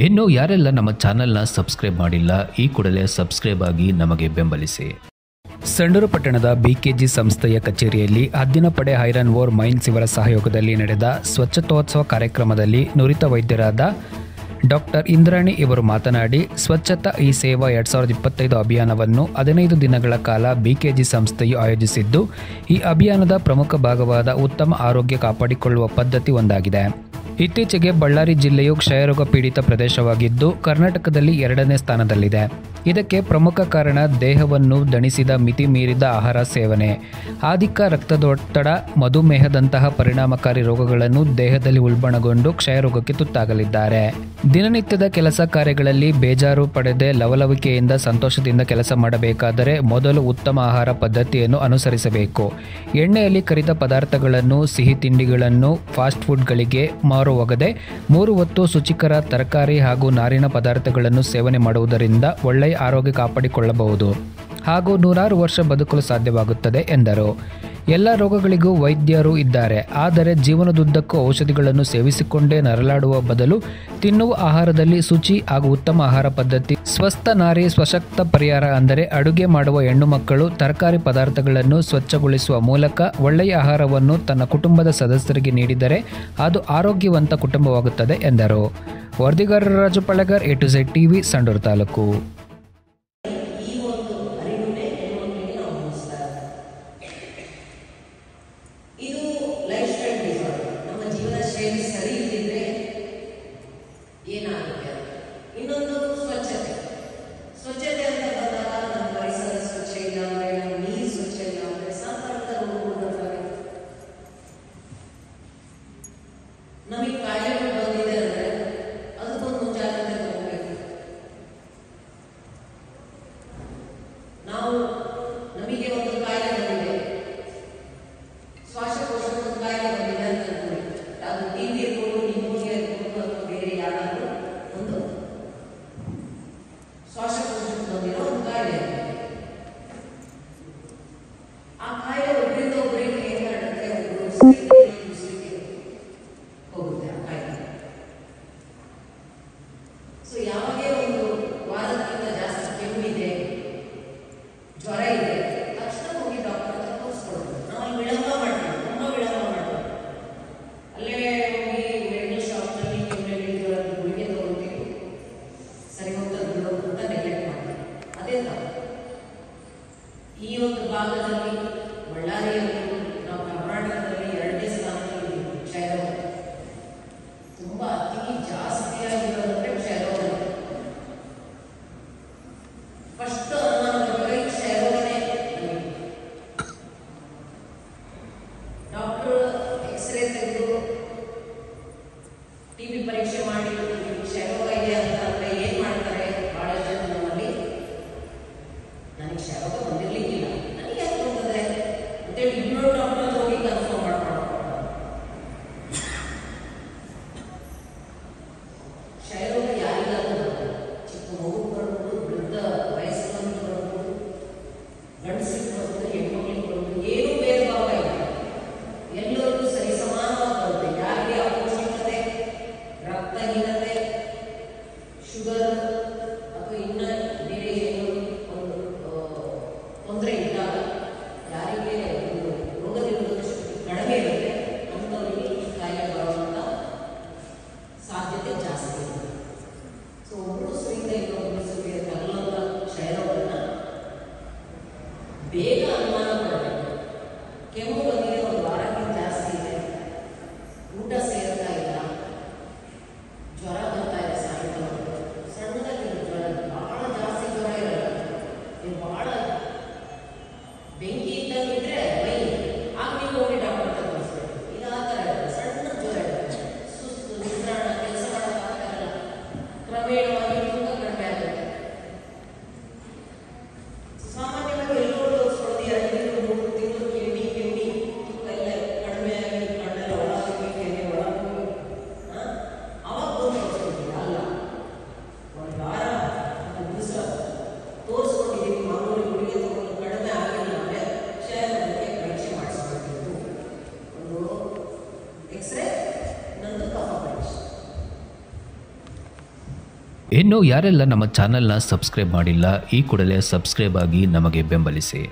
ಇನ್ನು ಯಾರೆಲ್ಲ ನಮ್ಮ ಚಾನೆಲ್ನ ಸಬ್ಸ್ಕ್ರೈಬ್ ಮಾಡಿಲ್ಲ ಈ ಕೂಡಲೇ ಸಬ್ಸ್ಕ್ರೈಬ್ ಆಗಿ ನಮಗೆ ಬೆಂಬಲಿಸಿ. ಸಂಡೂರು ಪಟ್ಟಣದ ಬಿಕೆಜಿ ಸಂಸ್ಥೆಯ ಕಚೇರಿಯಲ್ಲಿ ಹದ್ದಿನ ಪಡೆ ಐರನ್ ಓರ್ ಮೈನ್ಸ್ ಇವರ ಸಹಯೋಗದಲ್ಲಿ ನಡೆದ ಸ್ವಚ್ಛತೋತ್ಸವ ಕಾರ್ಯಕ್ರಮದಲ್ಲಿ ನುರಿತ ವೈದ್ಯರಾದ ಡಾಕ್ಟರ್ ಇಂದ್ರಾಣಿ ಇವರು ಮಾತನಾಡಿ, ಸ್ವಚ್ಛತಾ ಈ ಸೇವಾ 2025 ಅಭಿಯಾನವನ್ನು 15 ದಿನಗಳ ಕಾಲ ಬಿಕೆಜಿ ಸಂಸ್ಥೆಯು ಆಯೋಜಿಸಿದ್ದು, ಈ ಅಭಿಯಾನದ ಪ್ರಮುಖ ಭಾಗವಾದ ಉತ್ತಮ ಆರೋಗ್ಯ ಕಾಪಾಡಿಕೊಳ್ಳುವ ಪದ್ಧತಿ ಒಂದಾಗಿದೆ. ಇತ್ತೀಚೆಗೆ ಬಳ್ಳಾರಿ ಜಿಲ್ಲೆಯು ಕ್ಷಯರೋಗ ಪೀಡಿತ ಪ್ರದೇಶವಾಗಿದ್ದು ಕರ್ನಾಟಕದಲ್ಲಿ 2ನೇ ಸ್ಥಾನದಲ್ಲಿದೆ. ಇದಕ್ಕೆ ಪ್ರಮುಖ ಕಾರಣ ದೇಹವನ್ನು ದಣಿಸಿದ ಮಿತಿ ಮೀರಿದ ಆಹಾರ ಸೇವನೆ, ಅಧಿಕ ರಕ್ತದೊತ್ತಡ, ಮಧುಮೇಹದಂತಹ ಪರಿಣಾಮಕಾರಿ ರೋಗಗಳನ್ನು ದೇಹದಲ್ಲಿ ಉಲ್ಬಣಗೊಂಡು ಕ್ಷಯರೋಗಕ್ಕೆ ತುತ್ತಾಗಲಿದ್ದಾರೆ. ದಿನನಿತ್ಯದ ಕೆಲಸ ಕಾರ್ಯಗಳಲ್ಲಿ ಬೇಜಾರು ಪಡೆದೇ ಲವಲವಿಕೆಯಿಂದ ಸಂತೋಷದಿಂದ ಕೆಲಸ ಮಾಡಬೇಕಾದರೆ ಮೊದಲು ಉತ್ತಮ ಆಹಾರ ಪದ್ಧತಿಯನ್ನು ಅನುಸರಿಸಬೇಕು. ಎಣ್ಣೆಯಲ್ಲಿ ಕರಿದ ಪದಾರ್ಥಗಳನ್ನು, ಸಿಹಿ ತಿಂಡಿಗಳನ್ನು, ಫಾಸ್ಟ್ ಫುಡ್ಗಳಿಗೆ ಮಾರುವಗದೆ 3 ಹೊತ್ತು ಶುಚಿಕರ ತರಕಾರಿ ಹಾಗೂ ನಾರಿನ ಪದಾರ್ಥಗಳನ್ನು ಸೇವನೆ ಮಾಡುವುದರಿಂದ ಒಳ್ಳೆಯ ಆರೋಗ್ಯ ಕಾಪಾಡಿಕೊಳ್ಳಬಹುದು ಹಾಗೂ 100 ವರ್ಷ ಬದುಕಲು ಸಾಧ್ಯವಾಗುತ್ತದೆ ಎಂದರು. ಎಲ್ಲ ರೋಗಗಳಿಗೂ ವೈದ್ಯರು ಇದ್ದಾರೆ, ಆದರೆ ಜೀವನದುದ್ದಕ್ಕೂ ಔಷಧಿಗಳನ್ನು ಸೇವಿಸಿಕೊಂಡೇ ನರಳಾಡುವ ಬದಲು ತಿನ್ನುವ ಆಹಾರದಲ್ಲಿ ಶುಚಿ ಹಾಗೂ ಉತ್ತಮ ಆಹಾರ ಪದ್ಧತಿ, ಸ್ವಸ್ಥ ನಾರಿ ಸ್ವಶಕ್ತ ಪರಿಹಾರ. ಅಂದರೆ ಅಡುಗೆ ಮಾಡುವ ಹೆಣ್ಣು ಮಕ್ಕಳು ತರಕಾರಿ ಪದಾರ್ಥಗಳನ್ನು ಸ್ವಚ್ಛಗೊಳಿಸುವ ಮೂಲಕ ಒಳ್ಳೆಯ ಆಹಾರವನ್ನು ತನ್ನ ಕುಟುಂಬದ ಸದಸ್ಯರಿಗೆ ನೀಡಿದರೆ ಅದು ಆರೋಗ್ಯವಂತ ಕುಟುಂಬವಾಗುತ್ತದೆ ಎಂದರು. ವರದಿಗಾರರು Raju ಪಳಗರ್, A to Z TV, Sandur taluk. ಇನ್ನೊಂದು ಸ್ವಚ್ಛತೆ ಅಂತ ಬಂದಾಗ ನಮ್ಮ ಪರಿಸರ ಸ್ವಚ್ಛ ಇಲ್ಲ ಅಂದ್ರೆ, ನಮ್ಮ ನೀರು ಸ್ವಚ್ಛ ಇಲ್ಲ ಅಂದ್ರೆ ಸಾಕಾರದ ರೋಗಗಳು ಬರ್ತವೆ. ನಮಗೆ ಕಾಯಿಲೆಗಳು ಬಂದಿದೆ ಅಂದ್ರೆ ಅದಕ್ಕೊಂದು ಮುಂಜಾಗ್ರತೆ ತಗೋಬೇಕು. ನಾವು ನಮಗೆ ಒಂದು ಕಾಯಿಲೆ ಬಂದಿದೆ, ಶ್ವಾಸಕೋಶದ ಒಂದು ಕಾಯಿಲೆ ಬಂದಿದೆ ಅಂತ ಅನ್ಕೊಳ್ಳಿ, ಅದು ಟಿಬಿ ಇರ್ಬೋದು, ನಿಮೋನಿಯಾ ಇರ್ಬೋದು, ಅಥವಾ ಬೇರೆ ಯಾರಾದರೂ ಒಂದು ಶ್ವಾಸಕೋಶಕ್ಕೆ ಬಂದಿರೋ ಒಂದು ಕಾಯಿಲೆ. ಆ ಕಾಯಿಲೆ ಒಬ್ಬರಿಂದ ಒಬ್ಬರಿಗೆ ಹೇಗೆ ಹರಡುತ್ತೆ, ಹೋಗುತ್ತೆ ಆ ಕಾಯಿಲೆ. ಸೊ ಯಾವಾಗೇ ಒಂದು ವಾರಕ್ಕಿಂತ ಜಾಸ್ತಿ ಕೆಮ್ಮಿದೆ, ಜ್ವರ ಇದೆ, ತಕ್ಷಣ ಹೋಗಿ ಡಾಕ್ಟರ್ ಹತ್ರ ತೋರಿಸ್ಕೊಡೋದು. ನಾವು ಅಲ್ಲಿ ವಿಳಂಬ ಮಾಡ್ತೀವಿ, ತುಂಬ ವಿಳಂಬ ಮಾಡ್ತೀವಿ. ಅಲ್ಲೇ ಹೋಗಿ ಮೆಡಿಕಲ್ ಶಾಪ್ನಲ್ಲಿ ಕೆಮ್ಮಿಗೆ ಗುಳಿಗೆ ತಗೊಳ್ತೀವಿ, ಸರಿ ಹೋಗ್ತದೆ ಬಿಡೋದು ಅಂತ ನೆಗ್ಲೆಕ್ಟ್ ಮಾಡ್ತೀವಿ. ಅದೇ ತಪ್ಪು. ಈ ಒಂದು ಭಾಗದಲ್ಲಿ ಬಳ್ಳಾರಿಯಲ್ಲಿ ನಾವು ಕರ್ನಾಟಕದಲ್ಲಿ 2ನೇ ಸ್ಥಾನದಲ್ಲಿ ಕ್ಷಯರೋಗ ತುಂಬಾ ಅತಿ ಜಾಸ್ತಿಯಾಗಿರೋದಂದ್ರೆ ಕ್ಷಯರೋಗ. ಫಸ್ಟ್ ಅನುಮಾನ ಬಂದರೆ ಕ್ಷಯರೋಗನೇ. ಡಾಕ್ಟರ್ ಎಕ್ಸ್ರೇ ತೆಗೆದು ಟಿಬಿ ಪರೀಕ್ಷೆ ಮಾಡಿ ಕ್ಷಯರೋಗ ಇದೆ ಅಂತ ಅಂದ್ರೆ ಏನ್ ಮಾಡ್ತಾರೆ, ಬಹಳ ಜನ ನಮ್ಮಲ್ಲಿ ನನಗೆ ಕ್ಷಯರೋಗ ಬಂದಿರ್ಲಿಕ್ಕಿಲ್ಲ, ನನಗೆ ಯಾಕೆ ಬರ್ತದೆ ಅಂತೇಳಿ ಇನ್ನೊಂದು ಡಾಕ್ಟರ್ ಹೋಗಿ ಕನ್ಫರ್ಮ್ ಮಾಡ್ಕೊಂಡು ಕ್ಷಯರೋಗ ಯಾರಿಗಾದ್ರೂ ಚಿಕ್ಕ ಮಗು ಬರ್ಬೋದು, ವೃದ್ಧ ವಯಸ್ಕರಿಗೆ ಬರ್ಬೋದು, ಗಂಡಸಿಗೆ ಬರ್ಬೋದು, ಹೆಣ್ಮಕ್ಳಿಗೆ ಬರ್ಬೋದು, ಏನೂ ಭೇದ ಭಾವ ಇಲ್ಲ, ಎಲ್ಲರಿಗೂ ಸರಿ ಸಮಾನವಾಗಿ ಬರುತ್ತೆ. ಯಾರಿಗೆ ಅಪೌಷ್ಟಿಕತೆ, ರಕ್ತಹೀನತೆ, ಶುಗರ್ ಅಥವಾ ಇನ್ನ ಬೇರೆ ಏನೋ ಒಂದು ತೊಂದರೆ ಇದ್ದಾಗ, ಯಾರಿಗೆ ಒಂದು ರೋಗ ನಿರೋಧಕ ಶಕ್ತಿ ಕಡಿಮೆ ಇರುತ್ತೆ ಅಂಥವರಿಗೆ ಈ ಕಾಯಿಲೆ ಬರುವಂಥ ಸಾಧ್ಯತೆ ಜಾಸ್ತಿ ಇರುತ್ತೆ. ಸೊ ಒಬ್ಬರು ಸರಿಂದ ಇನ್ನೊಬ್ಬರು ಸರಿಗೆ ತಗಲುವಂಥ ಕ್ಷಯರೋಗನ ಬೇಗ ಅನುಮಾನ ಮಾಡಬೇಕು. ಕೆಮ್ಮು ಬಂದಿದೆ, ಒಂದು ವಾರಕ್ಕಿಂತ ಜಾಸ್ತಿ ಇದೆ, ಊಟ ಸೇರ್ತಾ ಇಲ್ಲ, ಜ್ವರ ಬರ್ತಾ ಇದೆ, ಸಾಯಂಕಾಲ ಸಣ್ಣದಾಗಿರೋ ಜ್ವರ, ಬಹಳ ಜಾಸ್ತಿ ಜ್ವರ ಇರಲ್ಲ, ನೀವು ಬಹಳ ಬೆಂಕಿ ಇದ್ದಂಗಿದ್ರೆ ಮೈ, ಆಗ ನೀವು ಹೋಗಿ ಡಾಕ್ಟರ್ ತೋರಿಸ್ಬೇಕು. ಈಗ ಆ ಥರ ಇರುತ್ತೆ, ಸಣ್ಣ ಜ್ವರ ಇರುತ್ತೆ, ಸುಸ್ತು, ನಿದ್ರಾಣ, ಕೆಲಸ ಮಾಡೋಕ್ಕಾಗಲ್ಲ, ಕ್ರಮೇಣವಾಗಿ ತೂಕ ಕಡಿಮೆ ಆಗುತ್ತೆ. ಸಾಮಾನ್ಯವಾಗಿ ಎಲ್ಲರೂ ತೋರಿಸ್ಕೊಳ್ಳೋದು 2 ತಿಂಗಳು 3 ತಿಂಗಳು ಕೆಮ್ಮಿ ತೂಕ ಎಲ್ಲ ಕಡಿಮೆ ಆಗಿ ಕಣ್ಣೆಲ್ಲ ಒಳಗೋಗಿ ಕೆಮ್ಮಿ ಒಳಗೋಗಿ ಅವಾಗ ಬಂದು ತೋರಿಸ್ಕೊಳ್ತೀವಿ. ಅಲ್ಲ, ಒಂದು ವಾರ 10 ದಿವಸ ತೋರಿಸ್ಕೊಂಡಿದ್ದೀವಿ, ಮಾಮೂಲಿ ಗುಳಿಗೆ ತಗೊಂಡು ಕಡಿಮೆ ಆಗಿಲ್ಲ ಅಂದರೆ ಕ್ಷಯರೋಗಕ್ಕೆ ಪರೀಕ್ಷೆ ಮಾಡಿಸ್ಕೊಳ್ತಿದ್ದು, ಒಂದು ಎಕ್ಸ್ರೇ, ನಂದು ಕಫ ಪರೀಕ್ಷೆ. ಇನ್ನು ಯಾರೆಲ್ಲ ನಮ್ಮ ಚಾನೆಲ್ನ ಸಬ್ಸ್ಕ್ರೈಬ್ ಮಾಡಿಲ್ಲ ಈ ಕೂಡಲೇ ಸಬ್ಸ್ಕ್ರೈಬ್ ಆಗಿ ನಮಗೆ ಬೆಂಬಲಿಸಿ.